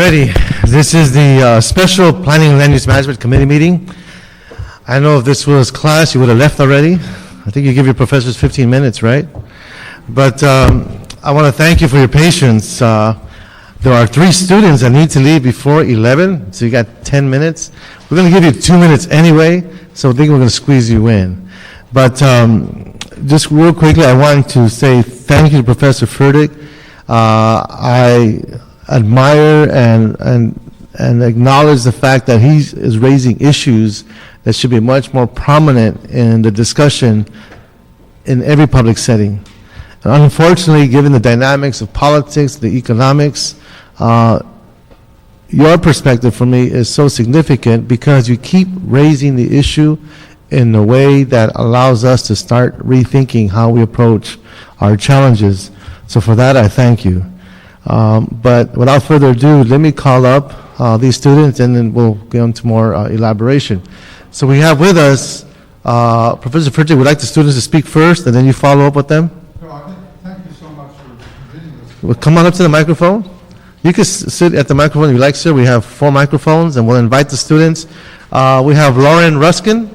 Alrighty, this is the special Planning and Land Use Management Committee meeting. I know if this was class, you would have left already. I think you give your professors 15 minutes, right? But I want to thank you for your patience. There are 3 students that need to leave before 11, so you got 10 minutes. We're going to give you 2 minutes anyway, so I think we're going to squeeze you in. But just real quickly, I want to say thank you to Professor Furtick. I admire and acknowledge the fact that he is raising issues that should be much more prominent in the discussion in every public setting. And unfortunately, given the dynamics of politics, the economics, your perspective for me is so significant because you keep raising the issue in a way that allows us to start rethinking how we approach our challenges. So for that, I thank you. But without further ado, let me call up these students and then we'll get into more elaboration. So we have with us Professor Furtick. Would like the students to speak first and then you follow up with them? Thank you so much for convening this. Well, come on up to the microphone. You can sit at the microphone if you like, sir. We have 4 microphones and we'll invite the students. We have Lauren Ruskin,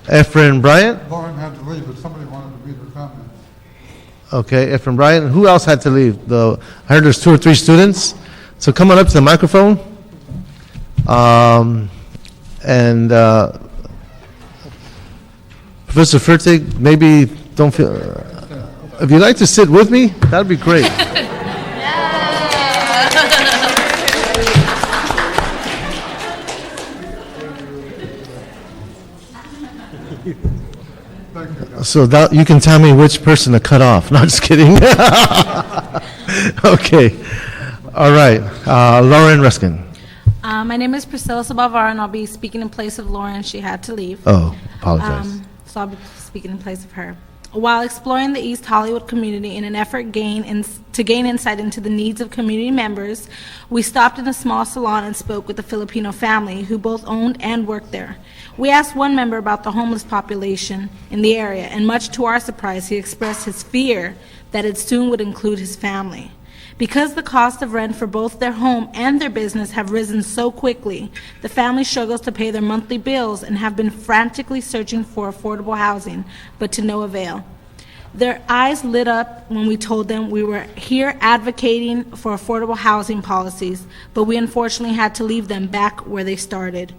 Efren Bryant. Lauren had to leave, but somebody wanted to read her comments. Okay, Efren Bryant. Who else had to leave? I heard there's 2 or 3 students. So come on up to the microphone. Professor Furtick, maybe don't feel... if you'd like to sit with me, that'd be great. So that, you can tell me which person to cut off. No, just kidding. Okay. All right. Lauren Ruskin. My name is Priscilla Sabavar, and I'll be speaking in place of Lauren. She had to leave. Oh, apologize. So I'll be speaking in place of her. While exploring the East Hollywood community in an effort to gain insight into the needs of community members, we stopped in a small salon and spoke with a Filipino family who both owned and worked there. We asked one member about the homeless population in the area, and much to our surprise, he expressed his fear that it soon would include his family. Because the cost of rent for both their home and their business have risen so quickly, the family struggles to pay their monthly bills and have been frantically searching for affordable housing, but to no avail. Their eyes lit up when we told them we were here advocating for affordable housing policies, but we unfortunately had to leave them back where they started,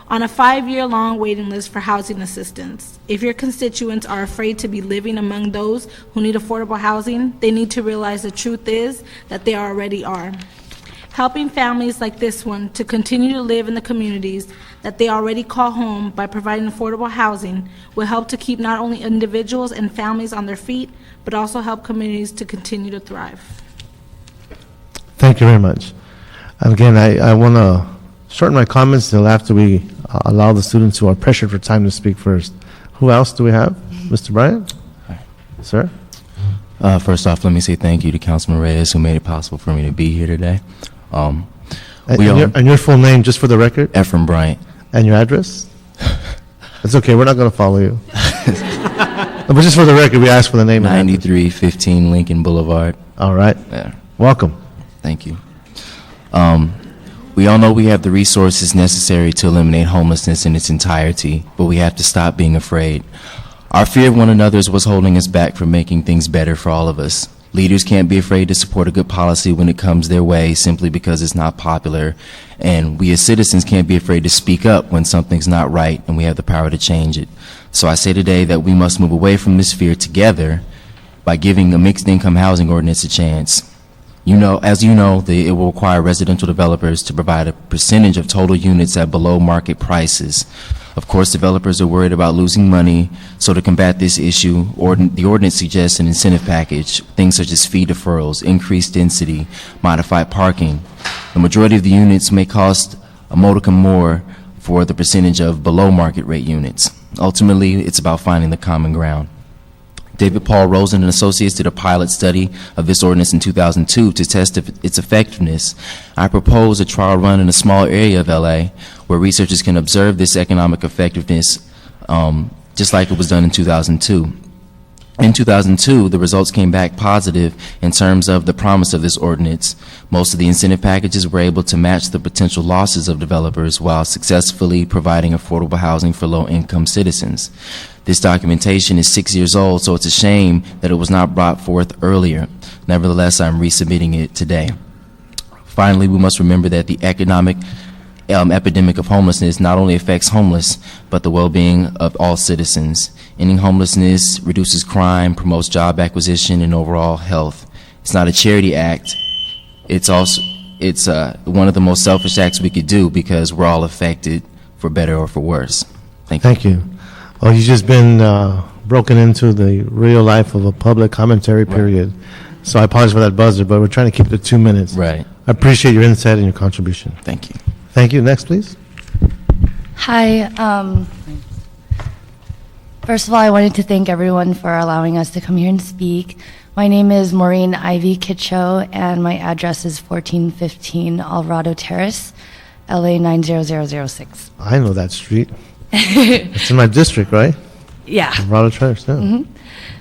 on a 5-year-long waiting list for housing assistance. If your constituents are afraid to be living among those who need affordable housing, they need to realize the truth is that they already are. Helping families like this one to continue to live in the communities that they already call home by providing affordable housing will help to keep not only individuals and families on their feet, but also help communities to continue to thrive. Thank you very much. And again, I want to shorten my comments until after we allow the students who are pressured for time to speak first. Who else do we have? Mr. Bryant? Hi. Sir? First off, let me say thank you to Councilman Reyes who made it possible for me to be here today. And your full name, just for the record? Efren Bryant. And your address? It's okay, we're not going to follow you. But just for the record, we asked for the name. 9315 Lincoln Boulevard. All right. Yeah. Welcome. Thank you. We all know we have the resources necessary to eliminate homelessness in its entirety, but we have to stop being afraid. Our fear of one another is what's holding us back from making things better for all of us. Leaders can't be afraid to support a good policy when it comes their way simply because it's not popular. And we as citizens can't be afraid to speak up when something's not right and we have the power to change it. So I say today that we must move away from this fear together by giving a mixed income housing ordinance a chance. As you know, it will require residential developers to provide a percentage of total units at below market prices. Of course, developers are worried about losing money, so to combat this issue, the ordinance suggests an incentive package, things such as fee deferrals, increased density, modified parking. The majority of the units may cost a modicum more for the percentage of below market rate units. Ultimately, it's about finding the common ground. David Paul Rosen and Associates did a pilot study of this ordinance in 2002 to test its effectiveness. I propose a trial run in a small area of LA where researchers can observe this economic effectiveness just like it was done in 2002. In 2002, the results came back positive in terms of the promise of this ordinance. Most of the incentive packages were able to match the potential losses of developers while successfully providing affordable housing for low-income citizens. This documentation is 6 years old, so it's a shame that it was not brought forth earlier. Nevertheless, I'm resubmitting it today. Finally, we must remember that the economic epidemic of homelessness not only affects homeless, but the well-being of all citizens. Ending homelessness reduces crime, promotes job acquisition, and overall health. It's not a charity act. It's one of the most selfish acts we could do because we're all affected, for better or for worse. Thank you. Thank you. Well, you've just been broken into the real life of a public commentary period. So I apologize for that buzzer, but we're trying to keep it to 2 minutes. Right. I appreciate your insight and your contribution. Thank you. Thank you. Next, please. Hi. First of all, I wanted to thank everyone for allowing us to come here and speak. My name is Maureen Ivy Kitcho, and my address is 1415 Alvarado Terrace, LA 90006. I know that street. It's in my district, right? Yeah. Alvarado Terrace, yeah.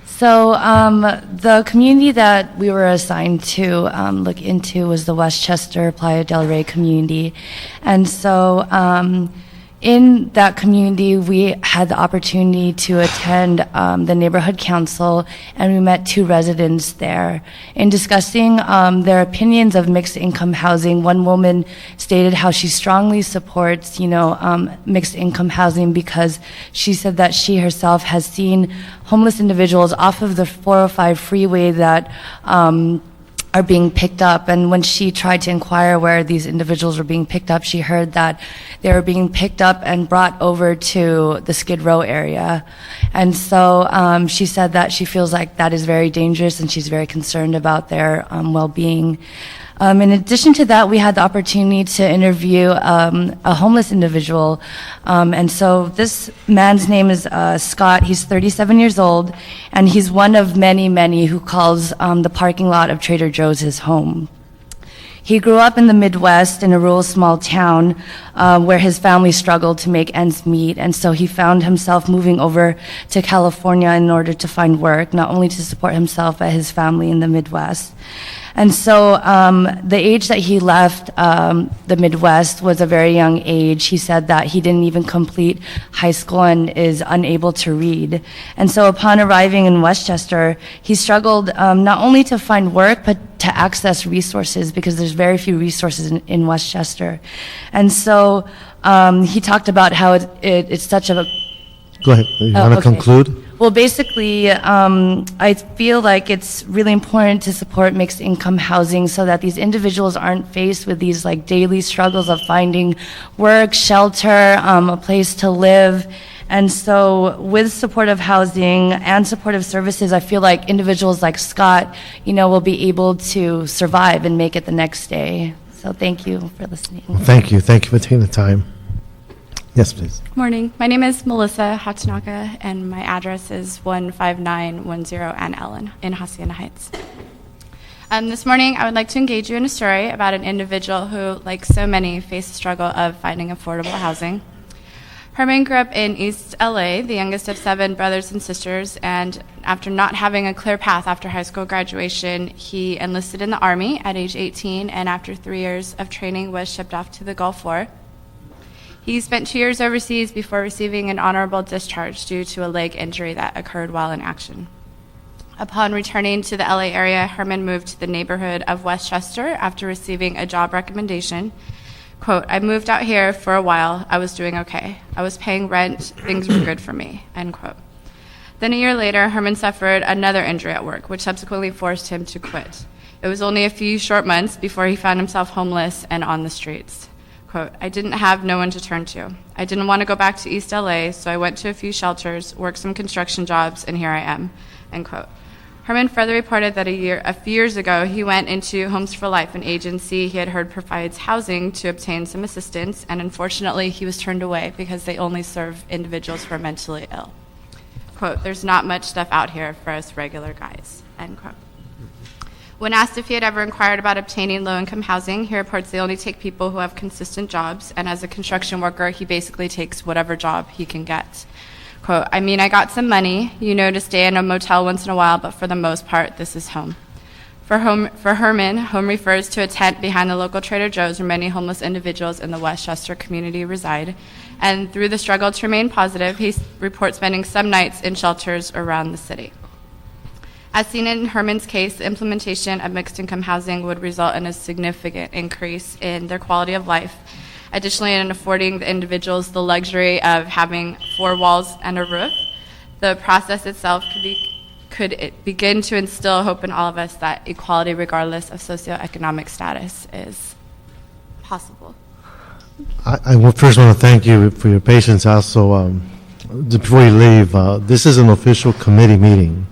So the community that we were assigned to look into was the Westchester Playa del Rey community. And so in that community, we had the opportunity to attend the neighborhood council, and we met 2 residents there. In discussing their opinions of mixed income housing, one woman stated how she strongly supports, mixed income housing because she said that she herself has seen homeless individuals off of the 405 freeway that are being picked up. And when she tried to inquire where these individuals were being picked up, she heard that they were being picked up and brought over to the Skid Row area. And so she said that she feels like that is very dangerous, and she's very concerned about their well-being. In addition to that, we had the opportunity to interview a homeless individual. And so this man's name is Scott. He's 37 years old, and he's one of many, many who calls the parking lot of Trader Joe's his home. He grew up in the Midwest in a rural small town where his family struggled to make ends meet, and so he found himself moving over to California in order to find work, not only to support himself but his family in the Midwest. And so the age that he left the Midwest was a very young age. He said that he didn't even complete high school and is unable to read. And so upon arriving in Westchester, he struggled not only to find work, but to access resources, because there's very few resources in Westchester. And so he talked about how it's such a... Go ahead. You want to okay. conclude? Well, basically, I feel like it's really important to support mixed income housing so that these individuals aren't faced with these like daily struggles of finding work, shelter, a place to live. And so with supportive housing and supportive services, I feel like individuals like Scott, will be able to survive and make it the next day. So thank you for listening. Thank you. Thank you for taking the time. Yes, please. Morning. My name is Melissa Hatanaka, and my address is 15910 Ann Ellen in Hacienda Heights. This morning, I would like to engage you in a story about an individual who, like so many, faced the struggle of finding affordable housing. Herman grew up in East LA, the youngest of 7 brothers and sisters, and after not having a clear path after high school graduation, he enlisted in the Army at age 18, and after 3 years of training was shipped off to the Gulf War. He spent 2 years overseas before receiving an honorable discharge due to a leg injury that occurred while in action. Upon returning to the LA area, Herman moved to the neighborhood of Westchester after receiving a job recommendation. Quote, "I moved out here for a while. I was doing okay. I was paying rent. Things were good for me," end quote. Then a year later, Herman suffered another injury at work, which subsequently forced him to quit. It was only a few short months before he found himself homeless and on the streets. Quote, "I didn't have no one to turn to. I didn't want to go back to East LA, so I went to a few shelters, worked some construction jobs, and here I am," end quote. Herman further reported that a few years ago, he went into Homes for Life, an agency he had heard provides housing, to obtain some assistance, and unfortunately, he was turned away because they only serve individuals who are mentally ill. Quote, "There's not much stuff out here for us regular guys," end quote. When asked if he had ever inquired about obtaining low-income housing, he reports they only take people who have consistent jobs, and as a construction worker, he basically takes whatever job he can get. Quote, I mean, I got some money, to stay in a motel once in a while, but for the most part, this is home. For Herman, home refers to a tent behind the local Trader Joe's where many homeless individuals in the Westchester community reside. And through the struggle to remain positive, he reports spending some nights in shelters around the city. As seen in Herman's case, the implementation of mixed-income housing would result in a significant increase in their quality of life. Additionally, in affording the individuals the luxury of having 4 walls and a roof, the process itself could begin to instill hope in all of us that equality, regardless of socioeconomic status, is possible. I first want to thank you for your patience. Also, before you leave, this is an official committee meeting.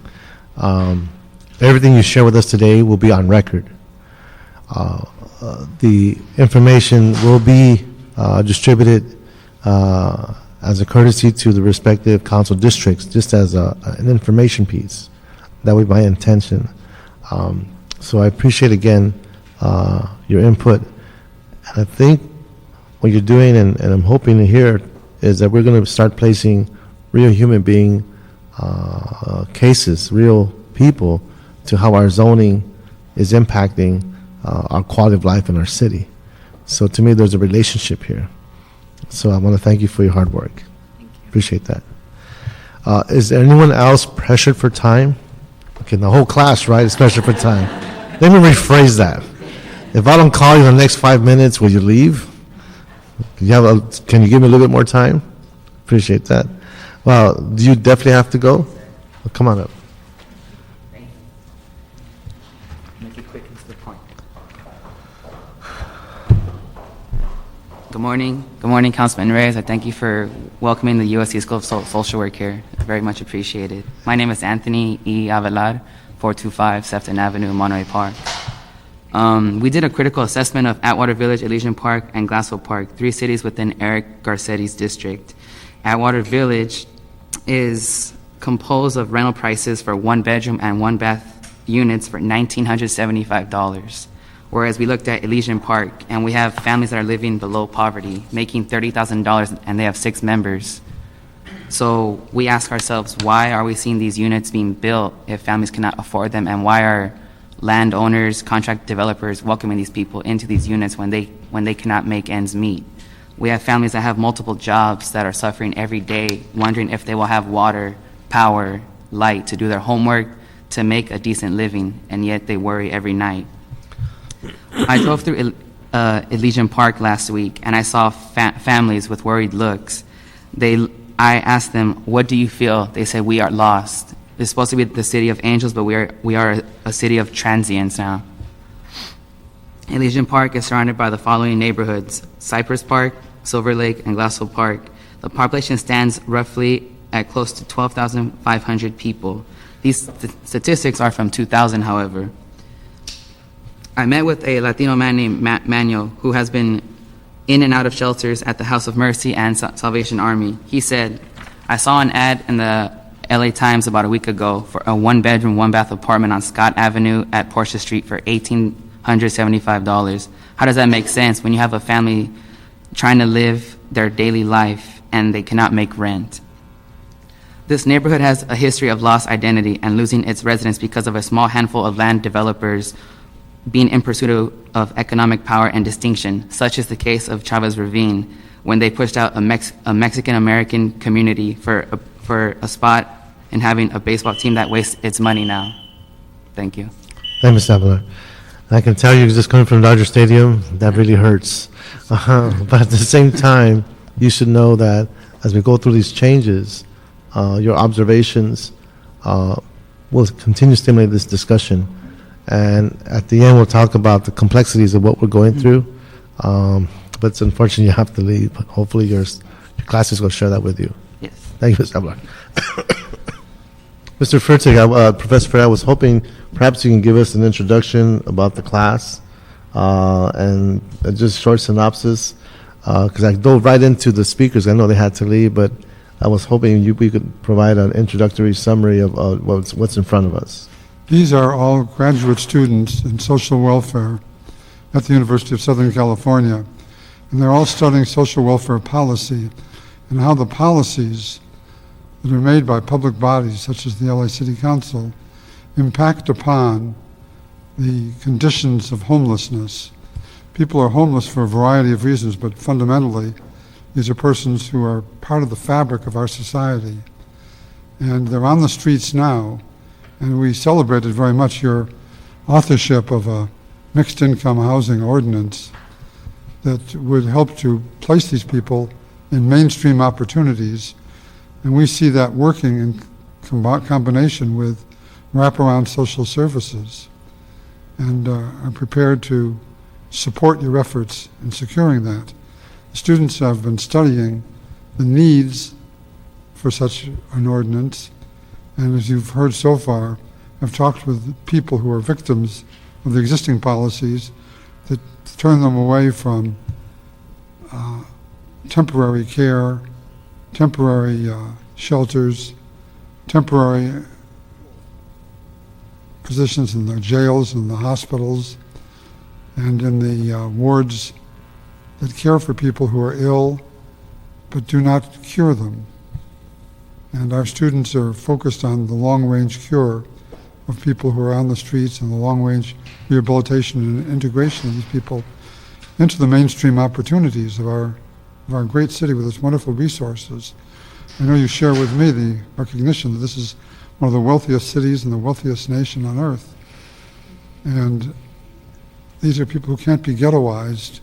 Everything you share with us today will be on record. The information will be distributed as a courtesy to the respective council districts, just as an information piece. That would be my intention. So I appreciate, again, your input. And I think what you're doing, and I'm hoping to hear, is that we're going to start placing real human being cases, real people, to how our zoning is impacting our quality of life in our city. So to me, there's a relationship here. So I want to thank you for your hard work. Appreciate that. Is there anyone else pressured for time? Okay, the whole class, right, is pressured for time. Let me rephrase that. If I don't call you in the next 5 minutes, will you leave? Can you give me a little bit more time? Appreciate that. Well, do you definitely have to go? Well, come on up. Make it quick and to the point. Good morning. Good morning, Councilman Reyes. I thank you for welcoming the USC School of Social Work here. Very much appreciated. My name is Anthony E. Avelar, 425 Sefton Avenue, Monterey Park. We did a critical assessment of Atwater Village, Elysian Park, and Glassell Park, 3 cities within Eric Garcetti's district. Atwater Village is composed of rental prices for 1-bedroom and 1-bath units for $1,975. Whereas we looked at Elysian Park, and we have families that are living below poverty, making $30,000, and they have 6 members. So we ask ourselves, why are we seeing these units being built if families cannot afford them, and why are landowners, contract developers welcoming these people into these units when they cannot make ends meet? We have families that have multiple jobs that are suffering every day, wondering if they will have water, power, light to do their homework, to make a decent living, and yet they worry every night. I drove through Elysian Park last week, and I saw families with worried looks. I asked them, what do you feel? They said, we are lost. It's supposed to be the city of angels, but we are a city of transients now. Elysian Park is surrounded by the following neighborhoods: Cypress Park, Silver Lake, and Glassell Park. The population stands roughly at close to 12,500 people. These statistics are from 2000, however. I met with a Latino man named Manuel, who has been in and out of shelters at the House of Mercy and Salvation Army. He said, I saw an ad in the LA Times about a week ago for a 1-bedroom, 1-bath apartment on Scott Avenue at Portia Street for $1,875. How does that make sense when you have a family trying to live their daily life and they cannot make rent? This neighborhood has a history of lost identity and losing its residents because of a small handful of land developers being in pursuit of economic power and distinction, such is the case of Chavez Ravine, when they pushed out a Mexican-American community for a spot in having a baseball team that wastes its money now. Thank you. Thank you, Mr. Avelar. I can tell you, just coming from Dodger Stadium, that really hurts. But at the same time, you should know that as we go through these changes, your observations will continue to stimulate this discussion. And at the end, we'll talk about the complexities of what we're going through. But it's unfortunate you have to leave. But hopefully your classes will share that with you. Yes. Thank you, Mr. Avelar. Mr. Fertig, Professor Fertig, I was hoping perhaps you can give us an introduction about the class and just short synopsis, because I dove right into the speakers. I know they had to leave, but I was hoping we could provide an introductory summary of what's in front of us. These are all graduate students in social welfare at the University of Southern California, and they're all studying social welfare policy and how the policies that are made by public bodies such as the LA City Council impact upon the conditions of homelessness. People are homeless for a variety of reasons, but fundamentally, these are persons who are part of the fabric of our society. And they're on the streets now, and we celebrated very much your authorship of a mixed income housing ordinance that would help to place these people in mainstream opportunities. And we see that working in combination with wraparound social services, and are prepared to support your efforts in securing that. The students have been studying the needs for such an ordinance, and as you've heard so far, I've talked with people who are victims of the existing policies that turn them away from temporary care, temporary shelters, temporary positions in the jails and the hospitals and in the wards that care for people who are ill but do not cure them. And our students are focused on the long-range cure of people who are on the streets and the long-range rehabilitation and integration of these people into the mainstream opportunities of our great city with its wonderful resources. I know you share with me the recognition that this is one of the wealthiest cities and the wealthiest nation on earth. And these are people who can't be ghettoized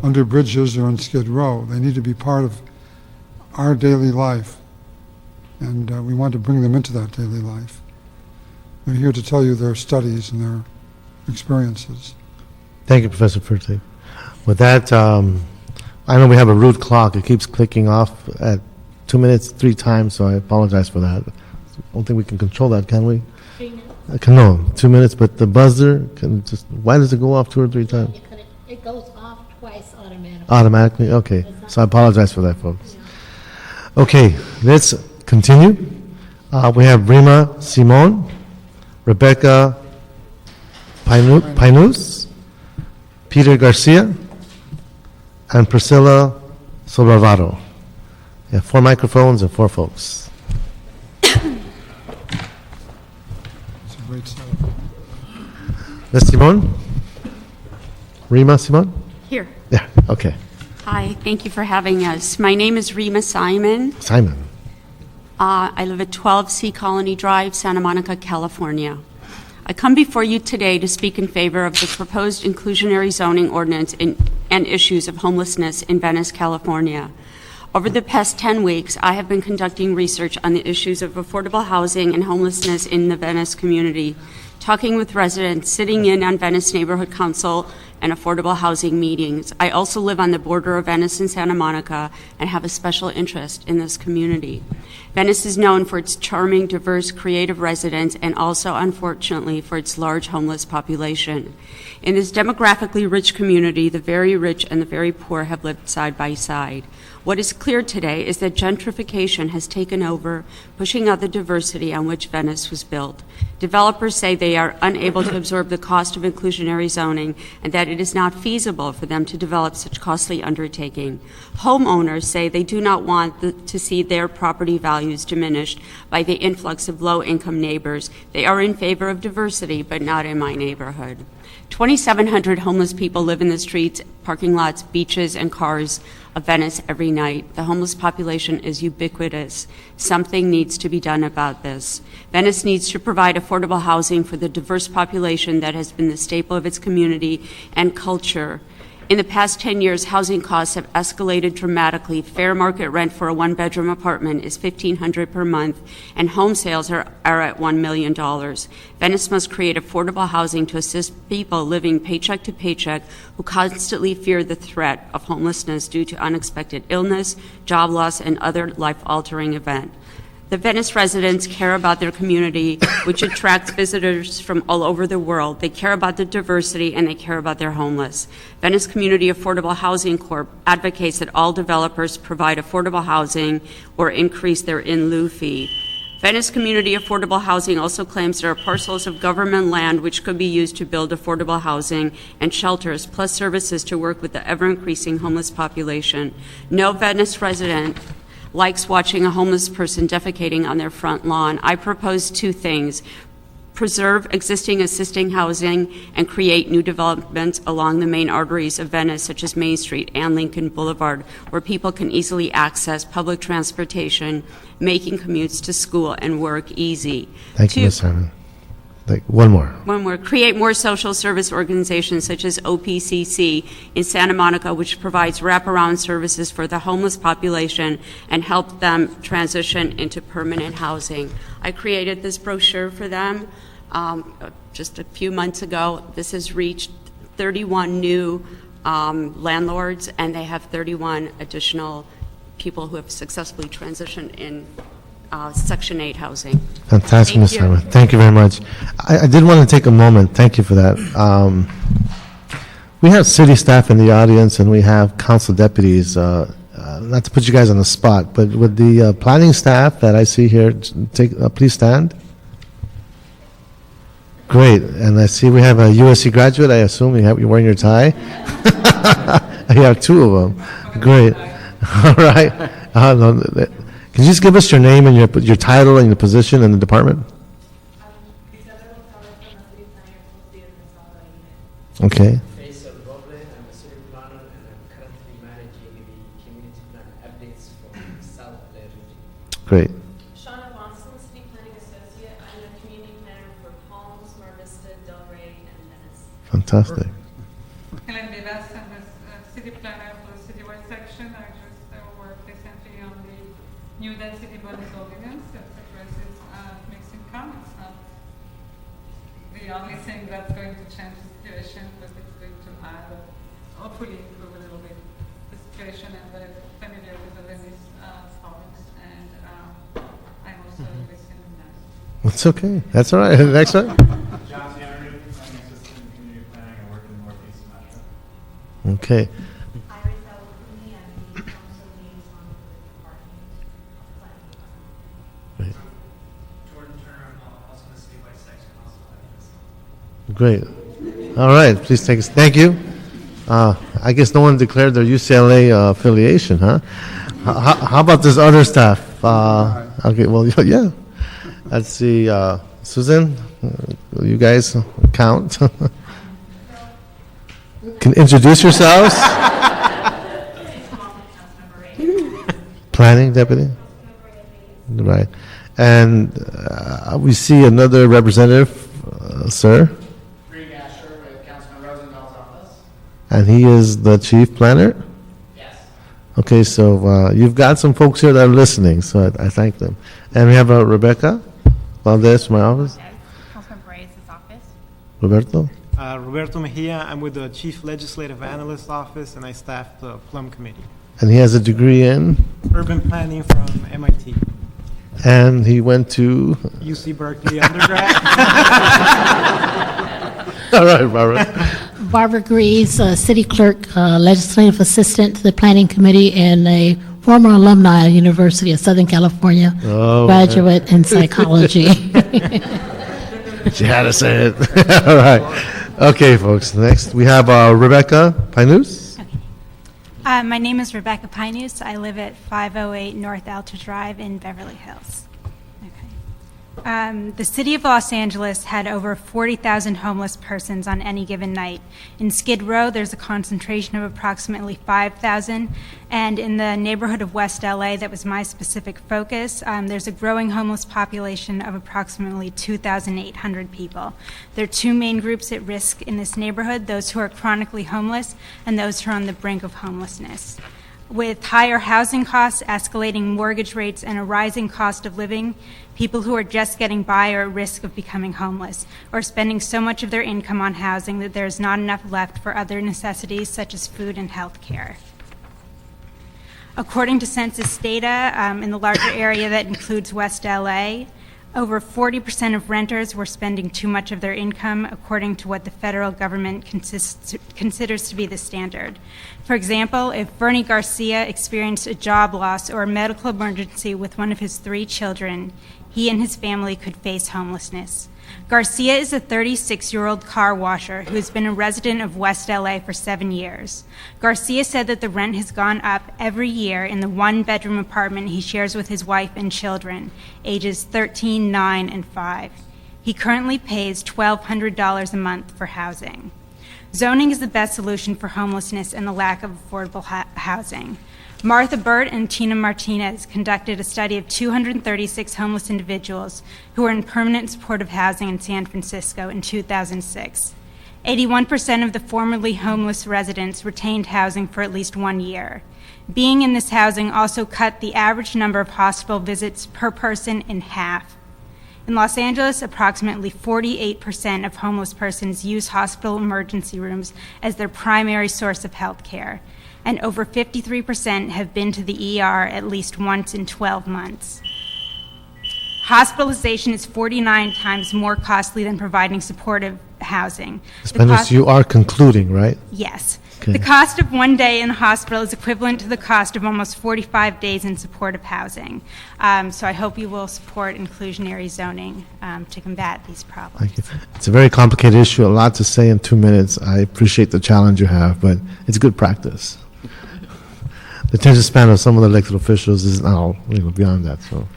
under bridges or on Skid Row. They need to be part of our daily life. And we want to bring them into that daily life. They're here to tell you their studies and their experiences. Thank you, Professor Furty. With that, I know we have a rude clock. It keeps clicking off at 2 minutes 3 times, so I apologize for that. I don't think we can control that, can we? 3 minutes. No, 2 minutes, but the buzzer can just, why does it go off 2 or 3 times? It goes off twice automatically. Automatically? Okay. So I apologize for that, folks. Okay, let's continue. We have Rima Simon, Rebecca Painus, Peter Garcia, and Priscilla Sobravado. We have 4 microphones and 4 folks. It's a great setup. Ms. Simon? Rima Simon? Here. Yeah, okay. Hi, thank you for having us. My name is Rima Simon. Simon. I live at 12 Sea Colony Drive, Santa Monica, California. I come before you today to speak in favor of the proposed inclusionary zoning ordinance and issues of homelessness in Venice, California. Over the past 10 weeks, I have been conducting research on the issues of affordable housing and homelessness in the Venice community, talking with residents, sitting in on Venice Neighborhood Council and affordable housing meetings. I also live on the border of Venice and Santa Monica and have a special interest in this community. Venice is known for its charming, diverse, creative residents and also, unfortunately, for its large homeless population. In this demographically rich community, the very rich and the very poor have lived side by side. What is clear today is that gentrification has taken over, pushing out the diversity on which Venice was built. Developers say they are unable to absorb the cost of inclusionary zoning and that it is not feasible for them to develop such costly undertaking. Homeowners say they do not want to see their property values diminished by the influx of low-income neighbors. They are in favor of diversity, but not in my neighborhood. 2,700 homeless people live in the streets, parking lots, beaches, and cars of Venice every night. The homeless population is ubiquitous. Something needs to be done about this. Venice needs to provide affordable housing for the diverse population that has been the staple of its community and culture. In the past 10 years, housing costs have escalated dramatically. Fair market rent for a one-bedroom apartment is $1,500 per month, and home sales are at $1 million. Venice must create affordable housing to assist people living paycheck to paycheck who constantly fear the threat of homelessness due to unexpected illness, job loss, and other life-altering events. The Venice residents care about their community, which attracts visitors from all over the world. They care about the diversity, and they care about their homeless. Venice Community Affordable Housing Corp. advocates that all developers provide affordable housing or increase their in-lieu fee. Venice Community Affordable Housing also claims there are parcels of government land which could be used to build affordable housing and shelters, plus services to work with the ever-increasing homeless population. No Venice resident likes watching a homeless person defecating on their front lawn. I propose two things: preserve existing assisting housing and create new developments along the main arteries of Venice, such as Main Street and Lincoln Boulevard, where people can easily access public transportation, making commutes to school and work easy. Thank you, Ms. Simon. One more. One more, create more social service organizations such as OPCC in Santa Monica, which provides wraparound services for the homeless population and help them transition into permanent housing. I created this brochure for them just a few months ago. This has reached 31 new landlords, and they have 31 additional people who have successfully transitioned in Section 8 housing. Fantastic, Thank Ms. you. Simon. Thank you very much. I did want to take a moment. Thank you for that. We have city staff in the audience, and we have council deputies. Not to put you guys on the spot, but would the planning staff that I see here please stand? Great. And I see we have a USC graduate. I assume you're wearing your tie. You have two of them. Great. All right. Can you just give us your name and your title and your position in the department? Okay. Faisal Roble, I'm a city planner and I'm currently managing the community plan updates for South Bay region. Great. Shauna Bonson, City Planning Associate. I'm the community planner for Palms, Mar Vista, Delray, and Venice. Fantastic. Helen Vivas, I'm the city planner for the citywide section. I just worked recently on the new density bonus ordinance that addresses mixed income. It's not the only thing that's going to change the situation, but it's going to add, hopefully improve a little bit the situation. I'm very familiar with the Venice topics, and I'm also listening to that. That's okay. That's all right. Next one. John Tanner, I'm an assistant in community planning. I work in Northeast Metro. Okay. Iris Alcuni, I'm the council liaison for the Department of Planning. Great. Jordan Turner, I'm also in the citywide section, also at this. Great. All right. Please take us. Thank you. I guess no one declared their UCLA affiliation, huh? How about this other staff? Okay. Well, yeah. Let's see. Susan, you guys count. Can introduce yourselves. Planning deputy. Right. And we see another representative, sir. Greg Asher with Councilman Rosenthal's office. And he is the chief planner? Yes. Okay, so you've got some folks here that are listening, so I thank them. And we have Rebecca Valdez from my office. Yes. Councilman Brace's office. Roberto? Roberto Mejia. I'm with the Chief Legislative Analyst Office, and I staff the Plum Committee. And he has a degree in? Urban Planning from MIT. And he went to? UC Berkeley undergrad. All right, Barbara. Barbara Greaves, City Clerk, Legislative Assistant to the Planning Committee, and a former alumni of University of Southern California, graduate in psychology. She had to say it. All right. Okay, folks. Next, we have Rebecca Pinus. My name is Rebecca Pinus. I live at 508 North Alta Drive in Beverly Hills. The city of Los Angeles had over 40,000 homeless persons on any given night. In Skid Row, there's a concentration of approximately 5,000, and in the neighborhood of West LA, that was my specific focus, there's a growing homeless population of approximately 2,800 people. There are two main groups at risk in this neighborhood: those who are chronically homeless and those who are on the brink of homelessness. With higher housing costs, escalating mortgage rates, and a rising cost of living, people who are just getting by are at risk of becoming homeless or spending so much of their income on housing that there is not enough left for other necessities such as food and health care. According to census data, in the larger area that includes West LA, over 40% of renters were spending too much of their income, according to what the federal government considers to be the standard. For example, if Bernie Garcia experienced a job loss or a medical emergency with one of his 3 children, he and his family could face homelessness. Garcia is a 36-year-old car washer who has been a resident of West LA for 7 years. Garcia said that the rent has gone up every year in the one-bedroom apartment he shares with his wife and children, ages 13, 9, and 5. He currently pays $1,200 a month for housing. Zoning is the best solution for homelessness and the lack of affordable housing. Martha Burt and Tina Martinez conducted a study of 236 homeless individuals who were in permanent supportive housing in San Francisco in 2006. 81% of the formerly homeless residents retained housing for at least 1 year. Being in this housing also cut the average number of hospital visits per person in half. In Los Angeles, approximately 48% of homeless persons use hospital emergency rooms as their primary source of health care, and over 53% have been to the ER at least once in 12 months. Hospitalization is 49 times more costly than providing supportive housing. Ms. Pennis, you are concluding, right? Yes. Okay. The cost of 1 day in the hospital is equivalent to the cost of almost 45 days in supportive housing. So I hope you will support inclusionary zoning to combat these problems. Thank you. It's a very complicated issue, a lot to say in 2 minutes. I appreciate the challenge you have, but it's good practice. The attention span of some of the elected officials is now beyond that. So,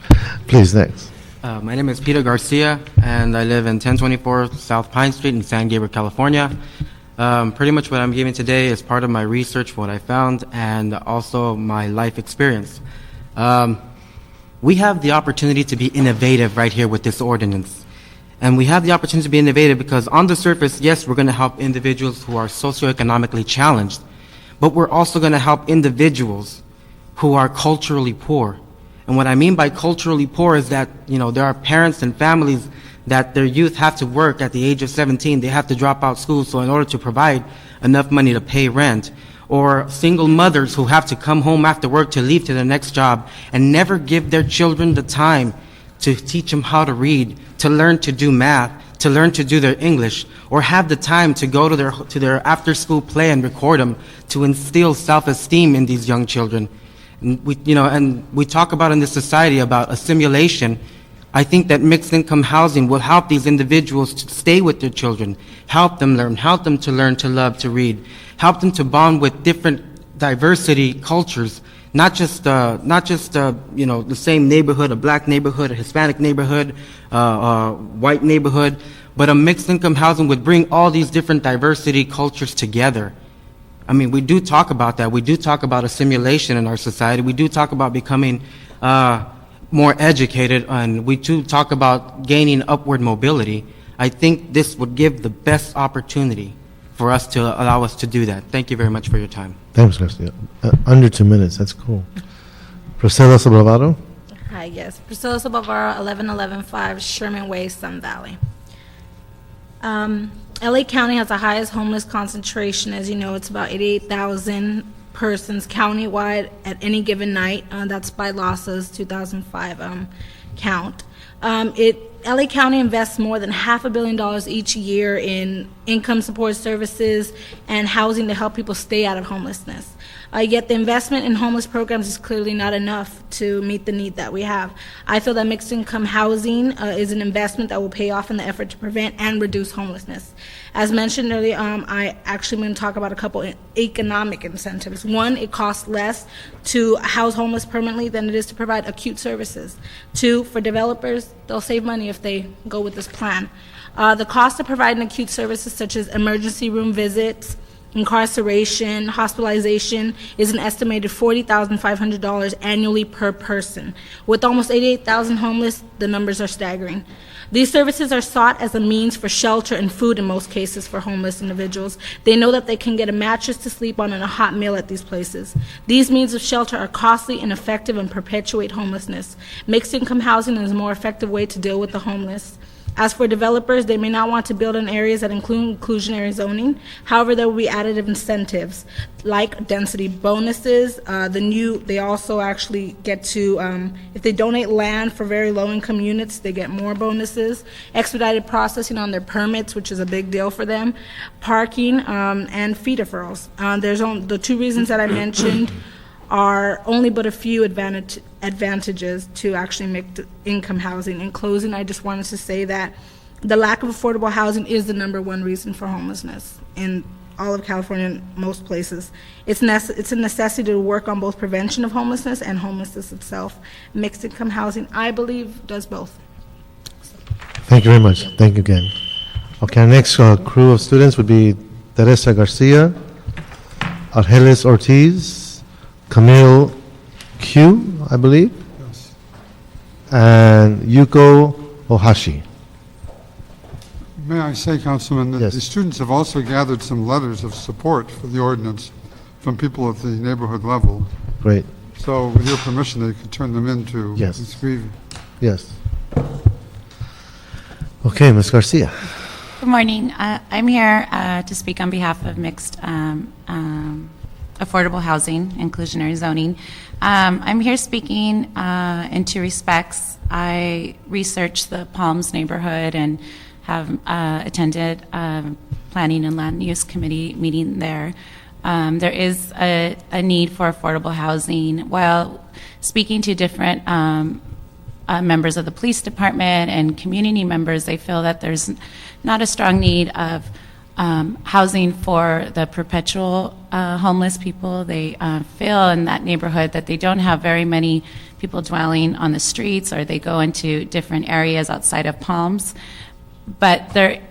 please, next. My name is Peter Garcia, and I live in 1024 South Pine Street in San Gabriel, California. Pretty much what I'm giving today is part of my research, what I found, and also my life experience. We have the opportunity to be innovative right here with this ordinance. And we have the opportunity to be innovative because on the surface, yes, we're going to help individuals who are socioeconomically challenged, but we're also going to help individuals who are culturally poor. And what I mean by culturally poor is that, there are parents and families that their youth have to work at the age of 17. They have to drop out school so in order to provide enough money to pay rent. Or single mothers who have to come home after work to leave to their next job and never give their children the time to teach them how to read, to learn to do math, to learn to do their English, or have the time to go to their after-school play and record them to instill self-esteem in these young children. And we talk about in this society about assimilation. I think that mixed income housing will help these individuals to stay with their children, help them to learn to love to read, help them to bond with different diversity cultures, not just the same neighborhood, a black neighborhood, a Hispanic neighborhood, white neighborhood, but a mixed income housing would bring all these different diversity cultures together. I mean, we do talk about that. We do talk about assimilation in our society. We do talk about becoming more educated, and we do talk about gaining upward mobility. I think this would give the best opportunity for us to allow us to do that. Thank you very much for your time. Thanks, Garcia. Under 2 minutes, that's cool. Priscilla Sablavado? Hi, yes. Priscilla Sablavaro, 11115 Sherman Way, Sun Valley. LA County has the highest homeless concentration. As you know, it's about 88,000 persons countywide at any given night. That's by LAHSA's 2005 count. LA County invests more than $500 million each year in income support services and housing to help people stay out of homelessness. Yet the investment in homeless programs is clearly not enough to meet the need that we have. I feel that mixed income housing is an investment that will pay off in the effort to prevent and reduce homelessness. As mentioned earlier, I actually want to talk about a couple economic incentives. One, it costs less to house homeless permanently than it is to provide acute services. Two, for developers, they'll save money if they go with this plan. The cost of providing acute services such as emergency room visits, incarceration, hospitalization is an estimated $40,500 annually per person. With almost 88,000 homeless, the numbers are staggering. These services are sought as a means for shelter and food in most cases for homeless individuals. They know that they can get a mattress to sleep on and a hot meal at these places. These means of shelter are costly, ineffective, and perpetuate homelessness. Mixed income housing is a more effective way to deal with the homeless. As for developers, they may not want to build in areas that include inclusionary zoning. However, there will be additive incentives like density bonuses. They also actually get to, if they donate land for very low-income units, they get more bonuses. Expedited processing on their permits, which is a big deal for them. Parking and fee deferrals. There's only the two reasons that I mentioned are only but a few advantages to actually mixed-income housing. In closing, I just wanted to say that the lack of affordable housing is the #1 reason for homelessness in all of California and most places. It's a necessity to work on both prevention of homelessness and homelessness itself. Mixed-income housing, I believe, does both. Thank you very much. Thank you again. Okay, our next crew of students would be Teresa Garcia, Argelis Ortiz, Camille Q, I believe, and Yuko Ohashi. May I say, Councilman, that Yes. the students have also gathered some letters of support for the ordinance from people at the neighborhood level. Great. So with your permission, they could turn them into Yes. Ms. Greavy. Yes. Okay, Ms. Garcia. Good morning. I'm here to speak on behalf of mixed affordable housing, inclusionary zoning. I'm here speaking in two respects. I researched the Palms neighborhood and have attended Planning and Land Use Committee meeting there. There is a need for affordable housing. While speaking to different members of the police department and community members, they feel that there's not a strong need of housing for the perpetual homeless people. They feel in that neighborhood that they don't have very many people dwelling on the streets, or they go into different areas outside of Palms. But there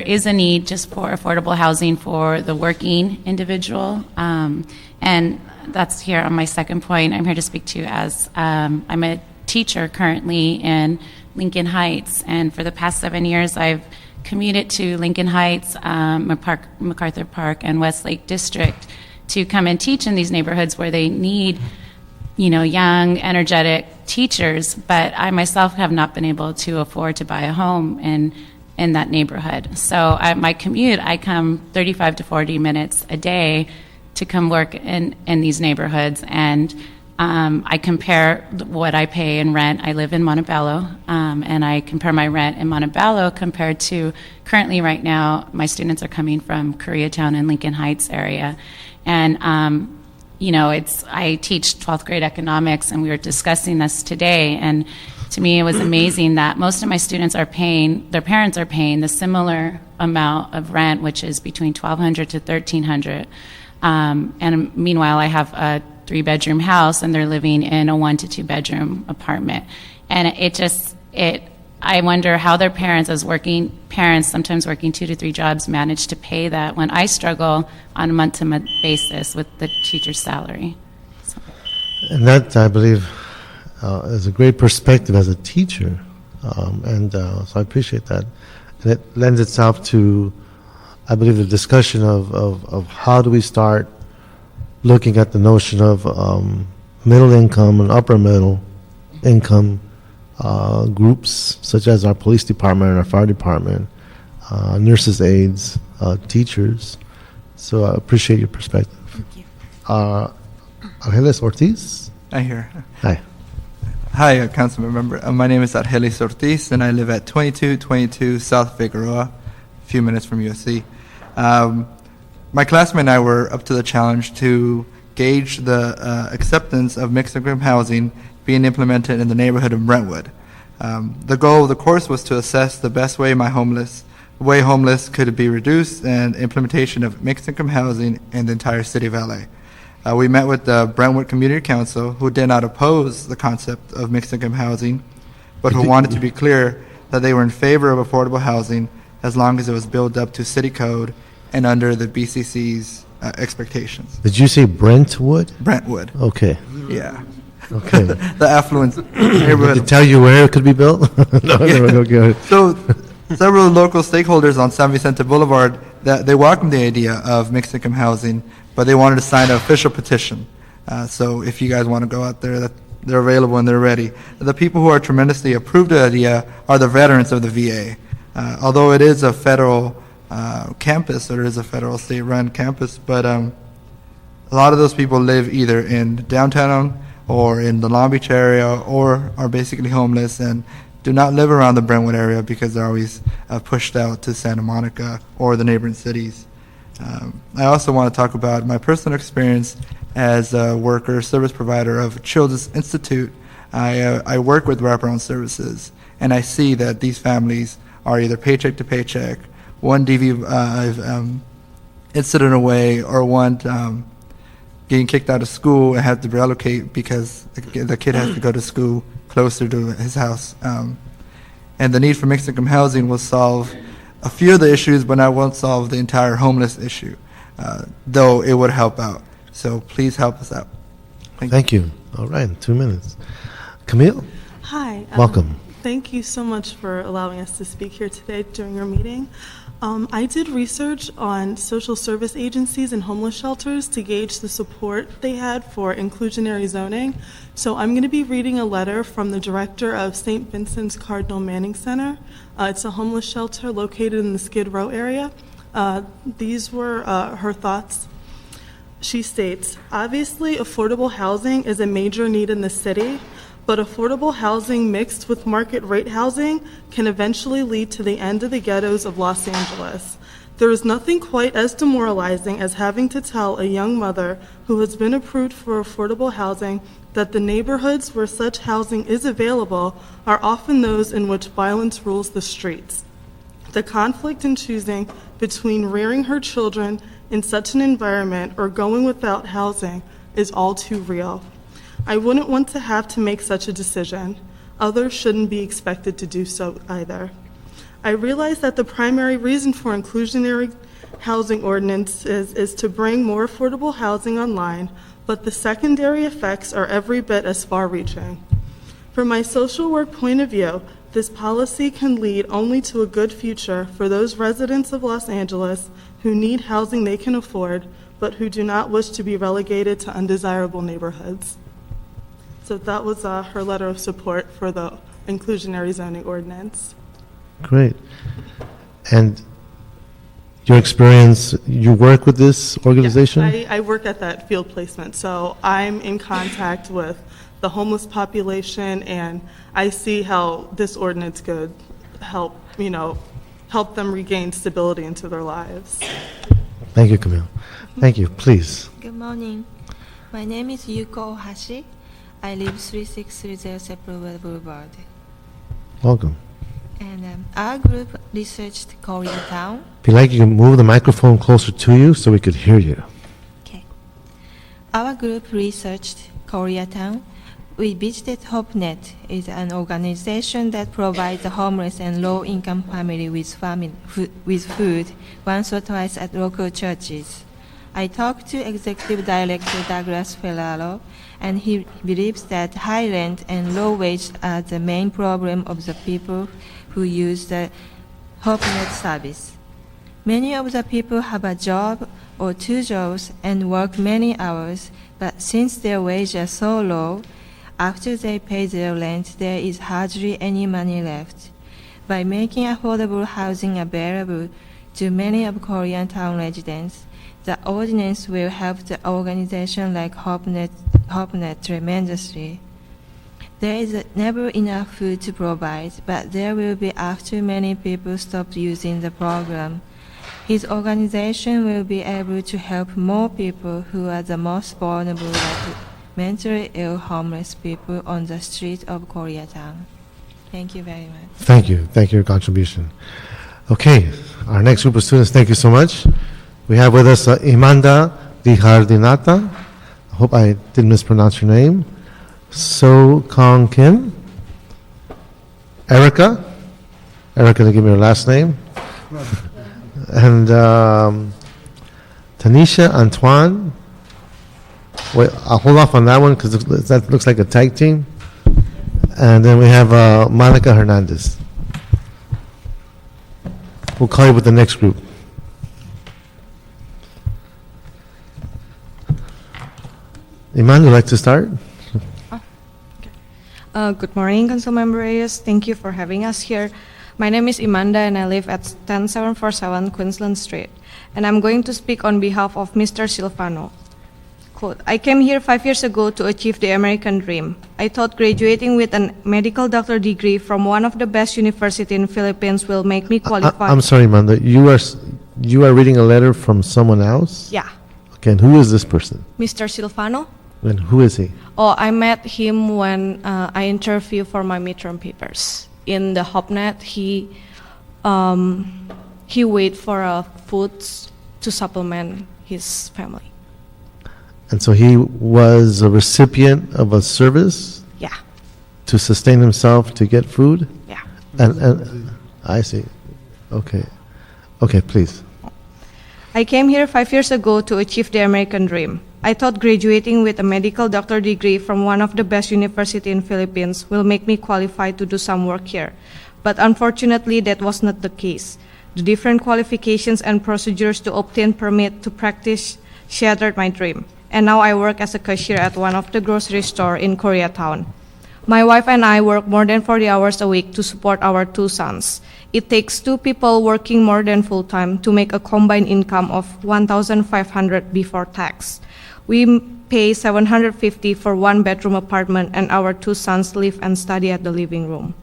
is a need just for affordable housing for the working individual. And that's here on my second point. I'm here to speak to as I'm a teacher currently in Lincoln Heights, and for the past 7 years I've commuted to Lincoln Heights, MacArthur Park, and Westlake District to come and teach in these neighborhoods where they need, young, energetic teachers, but I myself have not been able to afford to buy a home in that neighborhood. So my commute, I come 35 to 40 minutes a day to come work in these neighborhoods, and I compare what I pay in rent. I live in Montebello, and I compare my rent in Montebello compared to currently right now, my students are coming from Koreatown and Lincoln Heights area. And, I teach 12th grade economics, and we were discussing this today, and to me it was amazing that most of my students their parents are paying the similar amount of rent, which is between $1,200 to $1,300. And meanwhile, I have a 3-bedroom house, and they're living in a 1 to 2 bedroom apartment. And I wonder how their parents, as working parents, sometimes working 2 to 3 jobs, manage to pay that when I struggle on a month-to-month basis with the teacher's salary. And that, I believe, is a great perspective as a teacher. So I appreciate that. And it lends itself to, I believe, the discussion of how do we start looking at the notion of middle income and upper middle income groups, such as our police department and our fire department, nurses, aides, teachers. So I appreciate your perspective. Thank you. Argelis Ortiz? I hear. Hi. Hi, Councilman member. My name is Argelis Ortiz, and I live at 2222 South Figueroa, a few minutes from USC. My classmate and I were up to the challenge to gauge the acceptance of mixed-income housing being implemented in the neighborhood of Brentwood. The goal of the course was to assess the best way homeless could be reduced and implementation of mixed-income housing in the entire city of LA. We met with the Brentwood Community Council, who did not oppose the concept of mixed-income housing, but who wanted to be clear that they were in favor of affordable housing as long as it was built up to city code and under the BCC's expectations. Did you say Brentwood? Brentwood. Okay. Yeah. Okay. The affluent neighborhood. Did it tell you where it could be built? No, go ahead. So several local stakeholders on San Vicente Boulevard, they welcomed the idea of mixed-income housing, but they wanted to sign an official petition. So if you guys want to go out there, they're available and they're ready. The people who are tremendously approved of the idea are the veterans of the VA. Although it is a federal campus, or it is a federal state-run campus, but a lot of those people live either in downtown or in the Long Beach area, or are basically homeless and do not live around the Brentwood area because they're always pushed out to Santa Monica or the neighboring cities. I also want to talk about my personal experience as a worker, service provider of Children's Institute, I work with wraparound services, and I see that these families are either paycheck to paycheck, one DV incident away, or one getting kicked out of school and have to relocate because the kid has to go to school closer to his house. And the need for mixed income housing will solve a few of the issues, but not won't solve the entire homeless issue, though it would help out. So please help us out. Thank you. All right, 2 minutes. Camille? Hi. Welcome. Thank you so much for allowing us to speak here today during our meeting. I did research on social service agencies and homeless shelters to gauge the support they had for inclusionary zoning. So I'm going to be reading a letter from the director of St. Vincent's Cardinal Manning Center. It's a homeless shelter located in the Skid Row area. These were her thoughts. She states, obviously affordable housing is a major need in the city, but affordable housing mixed with market rate housing can eventually lead to the end of the ghettos of Los Angeles. There is nothing quite as demoralizing as having to tell a young mother who has been approved for affordable housing that the neighborhoods where such housing is available are often those in which violence rules the streets. The conflict in choosing between rearing her children in such an environment or going without housing is all too real. I wouldn't want to have to make such a decision. Others shouldn't be expected to do so either. I realize that the primary reason for inclusionary housing ordinances is to bring more affordable housing online, but the secondary effects are every bit as far-reaching. From my social work point of view, this policy can lead only to a good future for those residents of Los Angeles who need housing they can afford, but who do not wish to be relegated to undesirable neighborhoods. So that was her letter of support for the inclusionary zoning ordinance. Great. And your experience, you work with this organization? Yes, I work at that field placement, so I'm in contact with the homeless population, and I see how this ordinance could help, help them regain stability into their lives. Thank you, Camille. Thank you. Please. Good morning. My name is Yuko Ohashi. I live 3630 Sepulveda Boulevard. Welcome. And our group researched Koreatown. If you like, you can move the microphone closer to you so we could hear you. Okay. Our group researched Koreatown. We visited HopeNet. It's an organization that provides the homeless and low-income family with food once or twice at local churches. I talked to Executive Director Douglas Ferraro, and he believes that high rent and low wage are the main problem of the people who use the HopeNet service. Many of the people have a job or two jobs and work many hours, but since their wages are so low, after they pay their rent, there is hardly any money left. By making affordable housing available to many of Koreatown residents, the ordinance will help the organization like HopeNet tremendously. There is never enough food to provide, but there will be after many people stop using the program. His organization will be able to help more people who are the most vulnerable, like mentally ill homeless people on the street of Koreatown. Thank you very much. Thank you. Thank you for your contribution. Okay, our next group of students, thank you so much. We have with us Imanda Di Jardinata. I hope I didn't mispronounce your name. So Kong Kim. Erica. Erica, give me your last name. And Tanisha Antoine. Wait, I'll hold off on that one because that looks like a tag team. And then we have Monica Hernandez. We'll call you with the next group. Iman, would you like to start? Good morning, Councilmember Reyes. Thank you for having us here. My name is Imanda and I live at 10747 Queensland Street. And I'm going to speak on behalf of Mr. Silvano. Quote, I came here 5 years ago to achieve the American dream. I thought graduating with a medical doctor degree from one of the best universities in the Philippines will make me qualified. I'm sorry, Imanda. You are reading a letter from someone else? Yeah. Okay, and who is this person? Mr. Silvano. And who is he? Oh, I met him when I interviewed for my midterm papers. In the HOPNet, he wait for foods to supplement his family. And so he was a recipient of a service? Yeah. To sustain himself, to get food? Yeah. And I see. Okay. Okay, please. I came here 5 years ago to achieve the American dream. I thought graduating with a medical doctor degree from one of the best universities in Philippines will make me qualified to do some work here. But unfortunately, that was not the case. The different qualifications and procedures to obtain permit to practice shattered my dream. And now I work as a cashier at one of the grocery stores in Koreatown. My wife and I work more than 40 hours a week to support our 2 sons. It takes 2 people working more than full-time to make a combined income of $1,500 before tax. We pay $750 for 1-bedroom apartment, and our 2 sons live and study at the living room.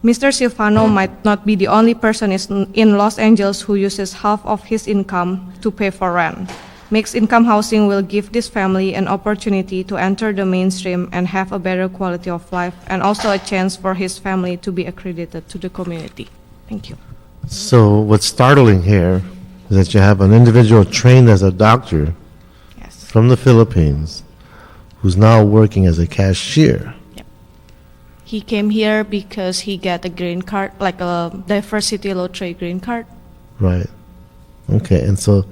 Mr. Silvano might not be the only person in Los Angeles who uses half of his income to pay for rent. Mixed income housing will give this family an opportunity to enter the mainstream and have a better quality of life, and also a chance for his family to be accredited to the community. Thank you. So what's startling here is that you have an individual trained as a doctor from the Philippines who's now working as a cashier. He came here because he got a green card, like a diversity lottery green card. Right. Okay, and so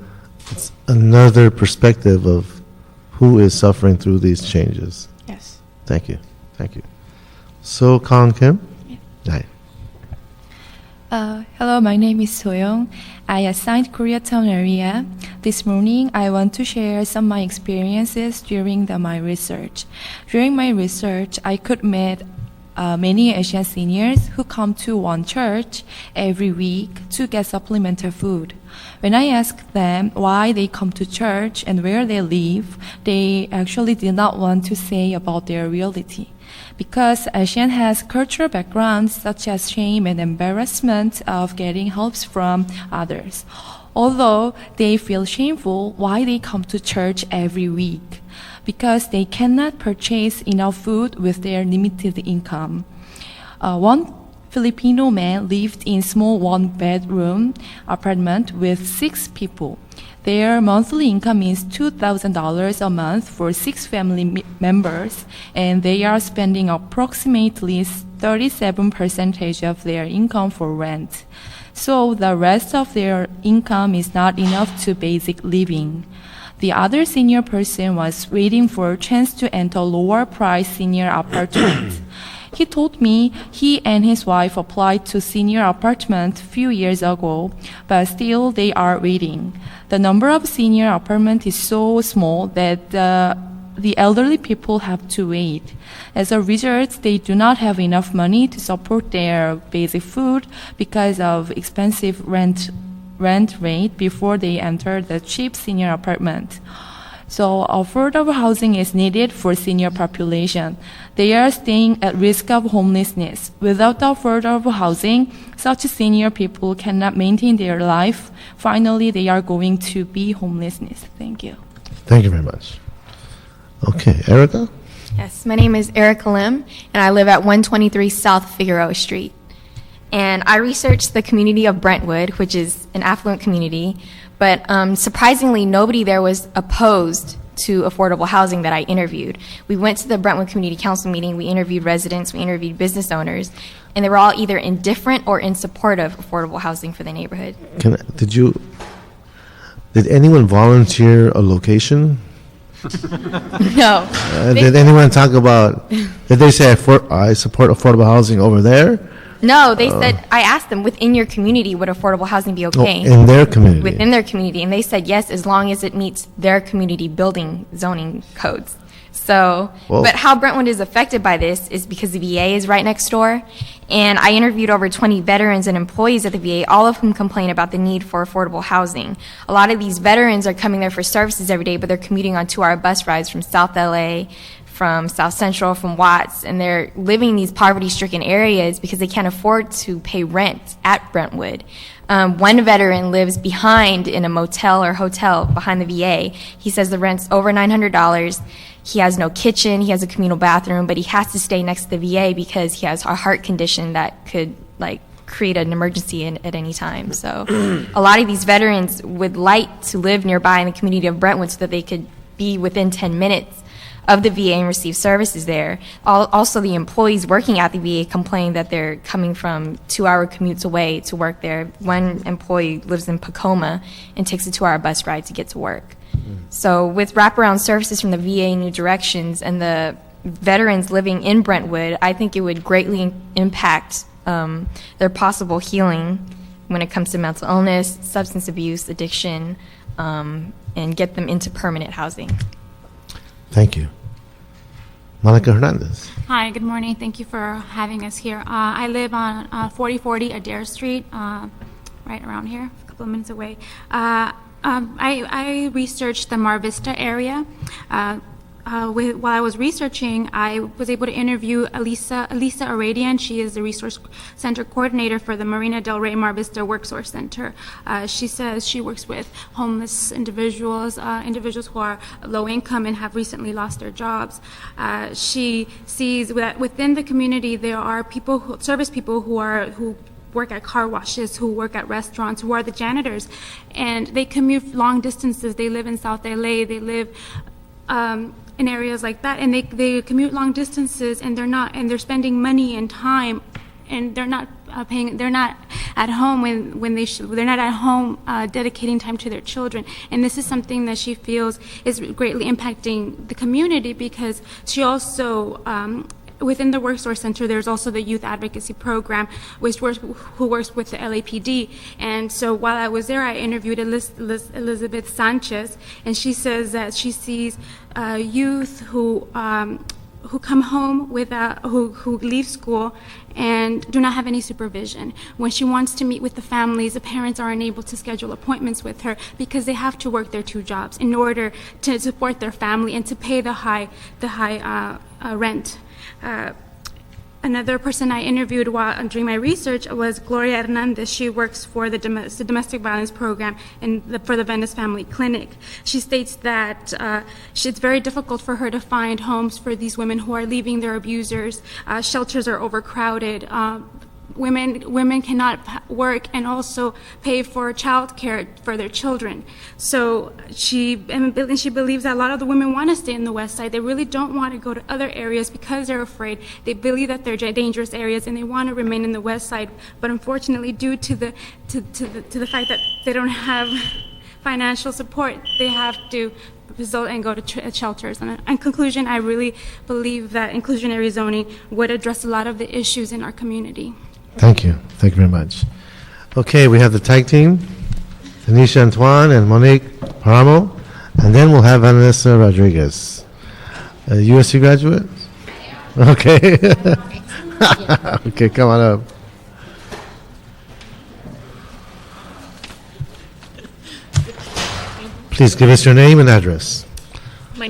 it's another perspective of who is suffering through these changes. Yes. Thank you. Thank you. So, Kang Kim? Hi. Hello, my name is Soyoung. I assigned Koreatown area. This morning, I want to share some of my experiences during my research. During my research, I could meet many Asian seniors who come to one church every week to get supplemental food. When I asked them why they come to church and where they live, they actually did not want to say about their reality. Because Asian has cultural backgrounds such as shame and embarrassment of getting help from others. Although they feel shameful why they come to church every week, because they cannot purchase enough food with their limited income. One Filipino man lived in small 1-bedroom apartment with 6 people. Their monthly income is $2,000 a month for 6 family members, and they are spending approximately 37% of their income for rent. So the rest of their income is not enough to basic living. The other senior person was waiting for a chance to enter lower price senior apartment. He told me he and his wife applied to senior apartment a few years ago, but still they are waiting. The number of senior apartment is so small that the elderly people have to wait. As a result, they do not have enough money to support their basic food because of expensive rent rate before they enter the cheap senior apartment. So affordable housing is needed for senior population. They are staying at risk of homelessness. Without affordable housing, such senior people cannot maintain their life. Finally, they are going to be homelessness. Thank you. Thank you very much. Okay, Erica? Yes, my name is Erica Lim, and I live at 123 South Figueroa Street. And I researched the community of Brentwood, which is an affluent community, but surprisingly, nobody there was opposed to affordable housing that I interviewed. We went to the Brentwood Community Council meeting, we interviewed residents, we interviewed business owners, and they were all either indifferent or in support of affordable housing for the neighborhood. Did anyone volunteer a location? No. Did anyone talk about, did they say, I support affordable housing over there? No, they said, I asked them, within your community, would affordable housing be okay? In their community? Within their community, and they said yes, as long as it meets their community building zoning codes. So, Whoa. But how Brentwood is affected by this is because the VA is right next door, and I interviewed over 20 veterans and employees at the VA, all of whom complain about the need for affordable housing. A lot of these veterans are coming there for services every day, but they're commuting on 2-hour bus rides from South LA, from South Central, from Watts, and they're living in these poverty-stricken areas because they can't afford to pay rent at Brentwood. One veteran lives behind in a motel or hotel behind the VA. He says the rent's over $900. He has no kitchen, he has a communal bathroom, but he has to stay next to the VA because he has a heart condition that could create an emergency at any time. So a lot of these veterans would like to live nearby in the community of Brentwood so that they could be within 10 minutes of the VA and receive services there. Also, the employees working at the VA complain that they're coming from 2-hour commutes away to work there. One employee lives in Pacoma and takes a 2-hour bus ride to get to work. So with wraparound services from the VA New Directions and the veterans living in Brentwood, I think it would greatly impact their possible healing when it comes to mental illness, substance abuse, addiction, and get them into permanent housing. Thank you. Monica Hernandez. Hi, good morning. Thank you for having us here. I live on 4040 Adair Street, right around here, a couple of minutes away. I researched the Mar Vista area. While I was researching, I was able to interview Elisa Aradian. She is the resource center coordinator for the Marina Del Rey Mar Vista WorkSource Center. She says she works with homeless individuals, individuals who are low income and have recently lost their jobs. She sees that within the community there are people, service people who work at car washes, who work at restaurants, who are the janitors, and they commute long distances. They live in South LA. They live in areas like that, and they commute long distances, and they're spending money and time, and they're not they're not at home they're not at home dedicating time to their children. And this is something that she feels is greatly impacting the community, because she also within the WorkSource Center, there's also the Youth Advocacy Program, who works with the LAPD. And so while I was there, I interviewed Elizabeth Sanchez, and she says that she sees youth who come home who leave school and do not have any supervision. When she wants to meet with the families, the parents are unable to schedule appointments with her because they have to work their 2 jobs in order to support their family and to pay the high rent. Another person I interviewed during my research was Gloria Hernandez. She works for the domestic violence program for the Venice Family Clinic. She states that it's very difficult for her to find homes for these women who are leaving their abusers. Shelters are overcrowded. Women cannot work and also pay for child care for their children. So she believes that a lot of the women want to stay in the West Side. They really don't want to go to other areas because they're afraid. They believe that they're dangerous areas and they want to remain in the West Side. But unfortunately, due to the fact that they don't have financial support, they have to result and go to shelters. And in conclusion, I really believe that inclusionary zoning would address a lot of the issues in our community. Thank you. Thank you very much. Okay, we have the tag team, Tanisha Antoine and Monique Paramo, and then we'll have Vanessa Rodriguez. A USC graduate? Okay. Okay, come on up. Please give us your name and address. My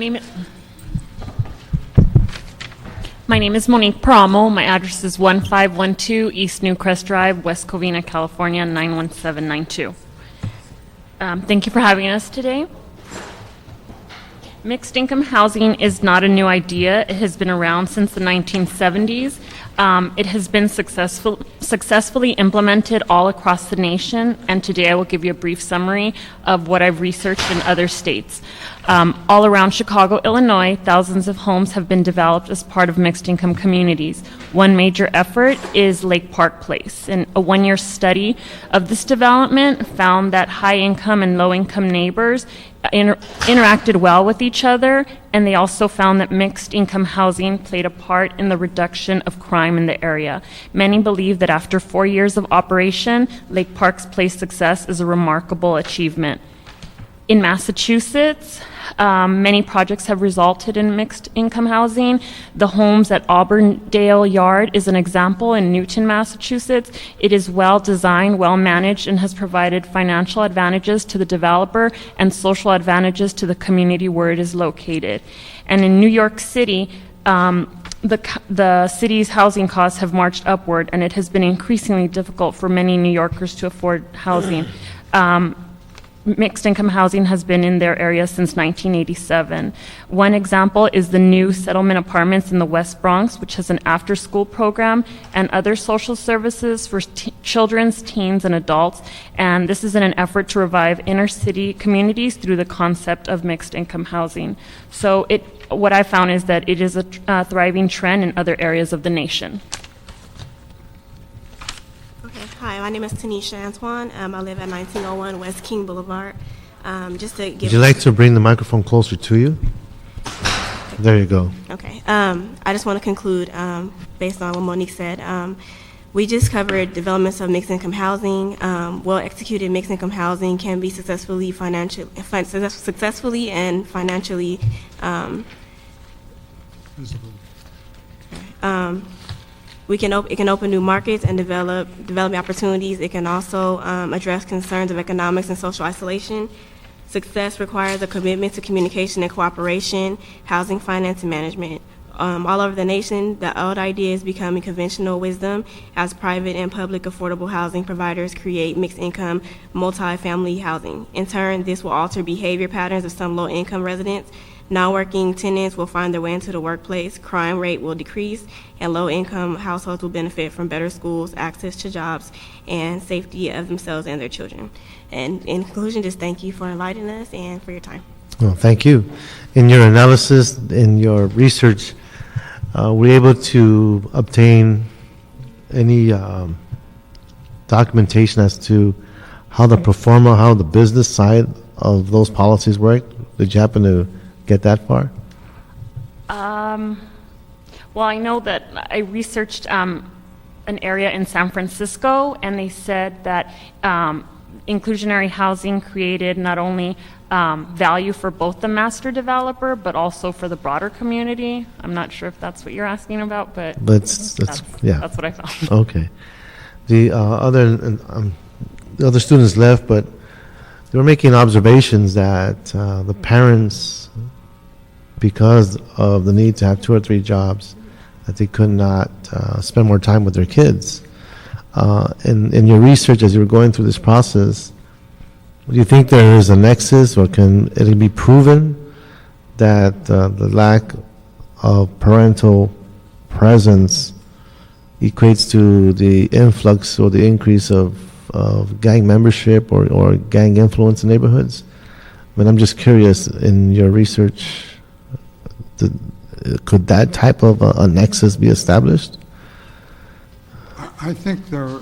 name is Monique Paramo. My address is 1512 East Newcrest Drive, West Covina, California, 91792. Thank you for having us today. Mixed income housing is not a new idea. It has been around since the 1970s. It has been successfully implemented all across the nation, and today I will give you a brief summary of what I've researched in other states. All around Chicago, Illinois, thousands of homes have been developed as part of mixed income communities. One major effort is Lake Park Place, and a one-year study of this development found that high-income and low-income neighbors interacted well with each other, and they also found that mixed income housing played a part in the reduction of crime in the area. Many believe that after 4 years of operation, Lake Park's Place success is a remarkable achievement. In Massachusetts, many projects have resulted in mixed income housing. The homes at Auburndale Yard is an example in Newton, Massachusetts. It is well designed, well managed, and has provided financial advantages to the developer and social advantages to the community where it is located. And in New York City, the city's housing costs have marched upward, and it has been increasingly difficult for many New Yorkers to afford housing. Mixed income housing has been in their area since 1987. One example is the new settlement apartments in the West Bronx, which has an after-school program and other social services for children's, teens, and adults. And this is in an effort to revive inner-city communities through the concept of mixed income housing. So what I found is that it is a thriving trend in other areas of the nation. Hi, my name is Tanisha Antoine. I live at 1901 West King Boulevard. Just to give. Would you like to bring the microphone closer to you? There you go. Okay. I just want to conclude based on what Monique said. We just covered developments of mixed income housing. Well-executed mixed income housing can be successfully and financially. It can open new markets and development opportunities. It can also address concerns of economics and social isolation. Success requires a commitment to communication and cooperation, housing, finance, and management. All over the nation, the old idea is becoming conventional wisdom as private and public affordable housing providers create mixed income, multi-family housing. In turn, this will alter behavior patterns of some low-income residents. Non-working tenants will find their way into the workplace, crime rate will decrease, and low-income households will benefit from better schools, access to jobs, and safety of themselves and their children. And in conclusion, just thank you for inviting us and for your time. Well, thank you. In your analysis, in your research, were you able to obtain any documentation as to how the performer, how the business side of those policies work? Did you happen to get that far? Well, I know that I researched an area in San Francisco, and they said that inclusionary housing created not only value for both the master developer, but also for the broader community. I'm not sure if that's what you're asking about, but that's what I found. Okay. The other students left, but they were making observations that the parents, because of the need to have 2 or 3 jobs, that they could not spend more time with their kids. In your research, as you were going through this process, do you think there is a nexus, or can it be proven that the lack of parental presence equates to the influx or the increase of gang membership or gang influence in neighborhoods? I mean, I'm just curious, in your research, could that type of a nexus be established? I think there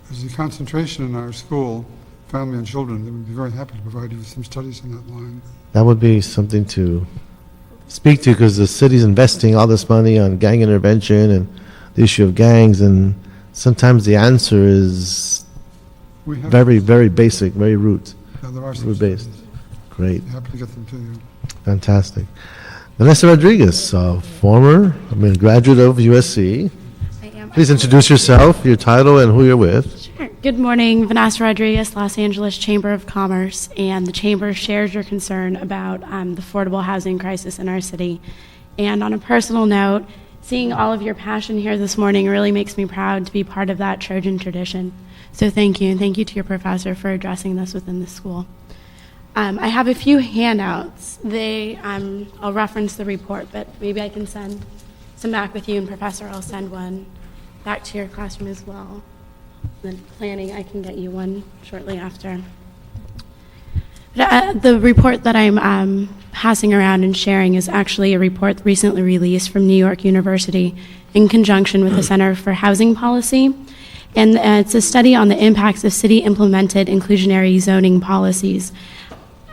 is a concentration in our school, family and children, that would be very happy to provide you with some studies in that line. That would be something to speak to, because the city's investing all this money on gang intervention and the issue of gangs, and sometimes the answer is very, very basic, very root-based. Great. Happy to get them to you. Fantastic. Vanessa Rodriguez, graduate of USC. I am. Please introduce yourself, your title, and who you're with. Sure. Good morning, Vanessa Rodriguez, Los Angeles Chamber of Commerce, and the Chamber shares your concern about the affordable housing crisis in our city. And on a personal note, seeing all of your passion here this morning really makes me proud to be part of that Trojan tradition. So thank you, and thank you to your professor for addressing this within the school. I have a few handouts. I'll reference the report, but maybe I can send some back with you, and Professor, I'll send one back to your classroom as well. Then planning, I can get you one shortly after. The report that I'm passing around and sharing is actually a report recently released from New York University in conjunction with the Center for Housing Policy. And it's a study on the impacts of city-implemented inclusionary zoning policies.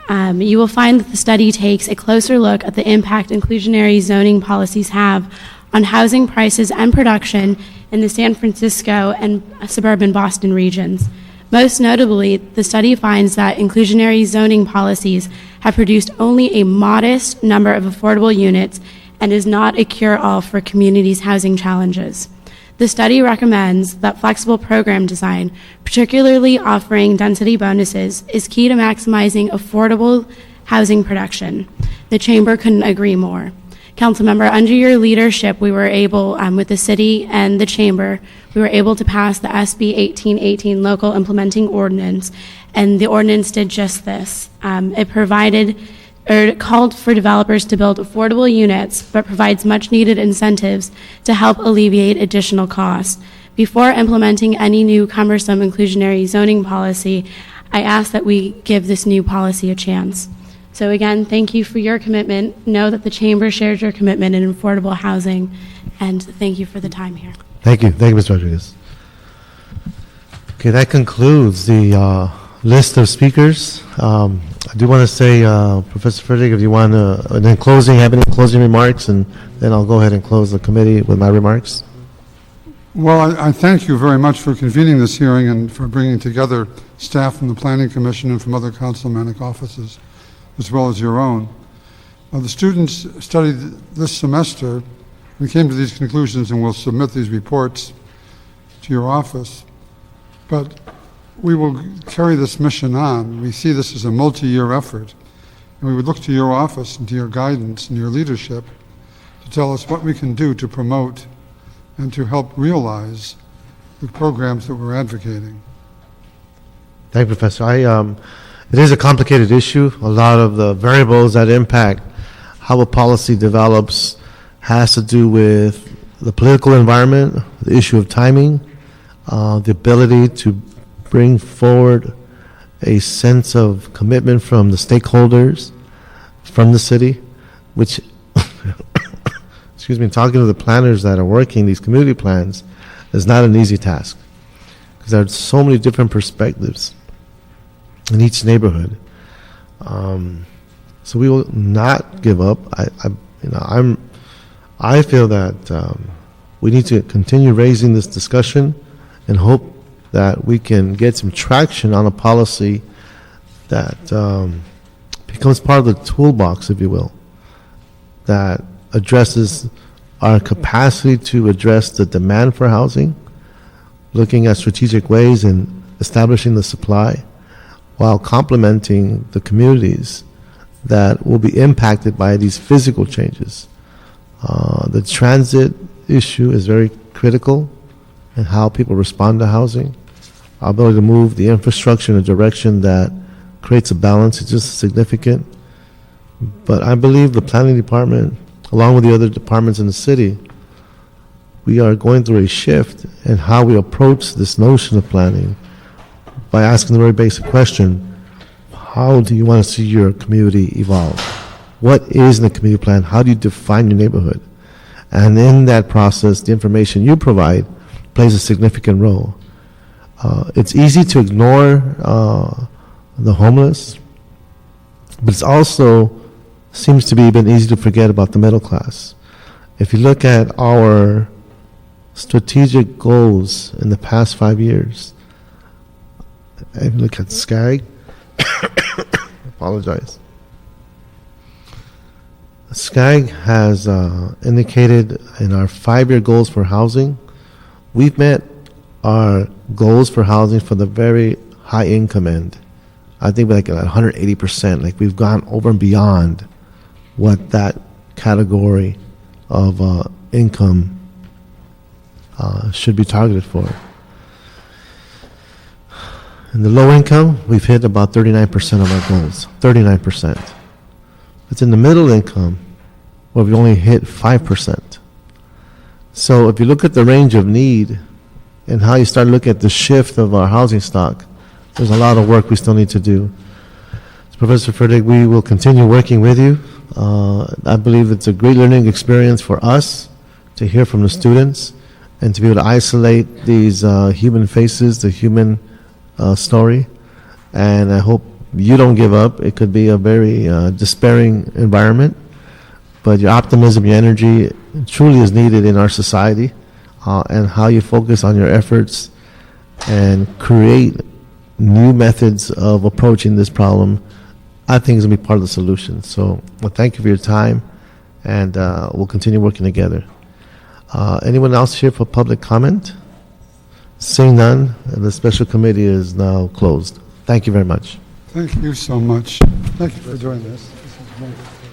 You will find that the study takes a closer look at the impact inclusionary zoning policies have on housing prices and production in the San Francisco and suburban Boston regions. Most notably, the study finds that inclusionary zoning policies have produced only a modest number of affordable units and is not a cure-all for communities' housing challenges. The study recommends that flexible program design, particularly offering density bonuses, is key to maximizing affordable housing production. The Chamber couldn't agree more. Councilmember, under your leadership, we were able, with the city and the Chamber, we were able to pass the SB 1818 local implementing ordinance, and the ordinance did just this. It provided or called for developers to build affordable units, but provides much needed incentives to help alleviate additional costs. Before implementing any new cumbersome inclusionary zoning policy, I ask that we give this new policy a chance. So again, thank you for your commitment. Know that the Chamber shares your commitment in affordable housing, and thank you for the time here. Thank you. Thank you, Ms. Rodriguez. Okay, that concludes the list of speakers. I do want to say, Professor Frederick, if you want to, and in closing, have any closing remarks, and then I'll go ahead and close the committee with my remarks. Well, I thank you very much for convening this hearing and for bringing together staff from the Planning Commission and from other councilmanic offices, as well as your own. The students studied this semester and came to these conclusions and will submit these reports to your office. But we will carry this mission on. We see this as a multi-year effort, and we would look to your office and to your guidance and your leadership to tell us what we can do to promote and to help realize the programs that we're advocating. Thank you, Professor. It is a complicated issue. A lot of the variables that impact how a policy develops has to do with the political environment, the issue of timing, the ability to bring forward a sense of commitment from the stakeholders, from the city, which, excuse me, talking to the planners that are working these community plans is not an easy task, because there are so many different perspectives in each neighborhood. So we will not give up. I feel that we need to continue raising this discussion and hope that we can get some traction on a policy that becomes part of the toolbox, if you will, that addresses our capacity to address the demand for housing, looking at strategic ways in establishing the supply, while complementing the communities that will be impacted by these physical changes. The transit issue is very critical in how people respond to housing. Our ability to move the infrastructure in a direction that creates a balance is just significant. But I believe the planning department, along with the other departments in the city, we are going through a shift in how we approach this notion of planning by asking the very basic question: how do you want to see your community evolve? What is in the community plan? How do you define your neighborhood? And in that process, the information you provide plays a significant role. It's easy to ignore the homeless, but it's also seems to be even easy to forget about the middle class. If you look at our strategic goals in the past 5 years, and look at SCAG, apologize. SCAG has indicated in our 5-year goals for housing, we've met our goals for housing for the very high income end. I think we're like at 180%. Like we've gone over and beyond what that category of income should be targeted for. In the low income, we've hit about 39% of our goals, 39%. It's in the middle income where we only hit 5%. So if you look at the range of need and how you start looking at the shift of our housing stock, there's a lot of work we still need to do. So Professor Frederick, we will continue working with you. I believe it's a great learning experience for us to hear from the students and to be able to isolate these human faces, the human story. And I hope you don't give up. It could be a very despairing environment, but your optimism, your energy truly is needed in our society, and how you focus on your efforts and create new methods of approaching this problem, I think is going to be part of the solution. So, well, thank you for your time, and we'll continue working together. Anyone else here for public comment? Seeing none, the special committee is now closed. Thank you very much. Thank you so much. Thank you for doing this. This is wonderful.